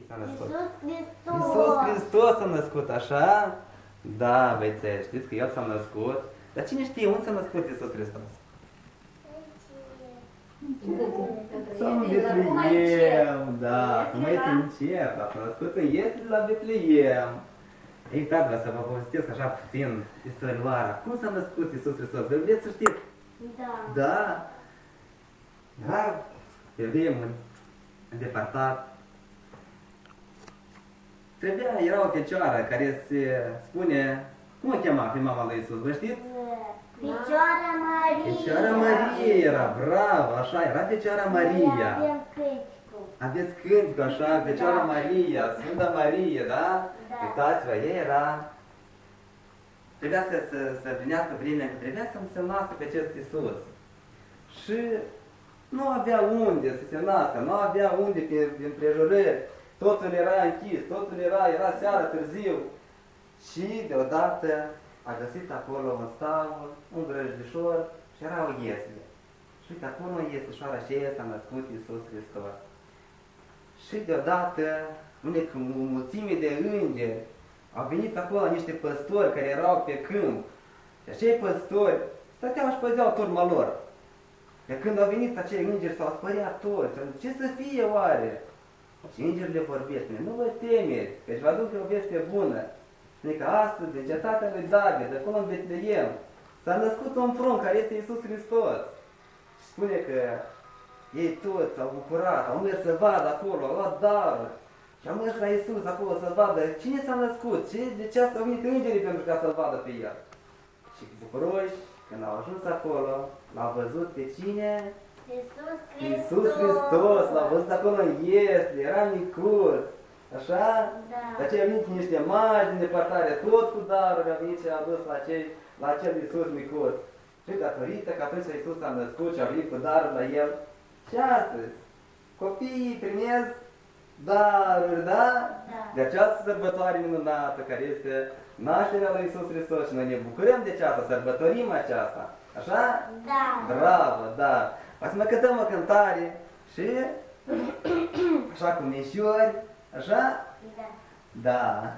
s-a născut? Iisus Hristos. Iisus Hristos s-a născut, așa? Da, băiețe, știți că El s-a născut. Dar cine știe unde s-a născut Iisus Hristos? Sau în Betleem, da, acum este în cer, dar s-a născut că este de la Betleem. Ei, uitați, vreau să vă povestesc așa puțin istorioara. Cum s-a născut Iisus Hristos? Vă vreți să știți? Da. Da. Da. Pe vremuri, îndepărtat. Era o fecioară care se spune, cum o chema pe mama lui Iisus, vă știți? Fecioara Maria. Fecioara Maria era, bravo, așa, era Fecioara Maria. Avem cântecul. Aveți cântică, așa, Fecioara Maria, Sfânta Marie, da? Da. Uitați-vă, ea era... Trebuia să plinească vremea, trebuia să nască pe acest Iisus. Și nu avea unde să se nască, nu avea unde pe împrejurări. Totul era închis, totul era seara târziu. Și deodată a găsit acolo un staul, un grăjdișor și era o iesle. Și uite, acolo în ieslișoara aceea s-a născut Iisus Hristos. Și deodată, spune că o mulțime de îngeri au venit acolo niște păstori care erau pe câmp. Și acei păstori stăteau și păzeau turma lor. Pe când au venit acei îngeri, s-au spăriat toți. Au zis, ce să fie oare? Și îngerile vorbesc, spune, nu vă temeți, căci vă aduc o veste bună. Spune că astăzi, în cetatea lui David, acolo în Betleem, s-a născut un prunc care este Iisus Hristos. Și spune că ei toți s-au bucurat, au mers să vadă acolo, au luat daruri. Și au mers la Iisus acolo să vadă cine s-a născut, de ce au venit îngerii pentru ca să-L vadă pe El. Și bucuroși, când au ajuns acolo, l-au văzut pe cine? Iisus Hristos, l-a văzut acolo în iesle, era micuț, așa? Da. De aceea au venit niște mari din depărtare, tot cu daruri a venit și a adus la acel Iisus micuț. Și datorită că atunci Iisus s-a născut și a venit cu daruri la El, și astăzi copiii primesc daruri, da? Da. De această sărbătoare minunată care este nașterea lui Iisus Hristos și noi ne bucurăm de aceasta, sărbătorim aceasta, așa? Da. Bravo, da! O să mai cântăm o cântare și așa cu mișori, așa? Da. Da!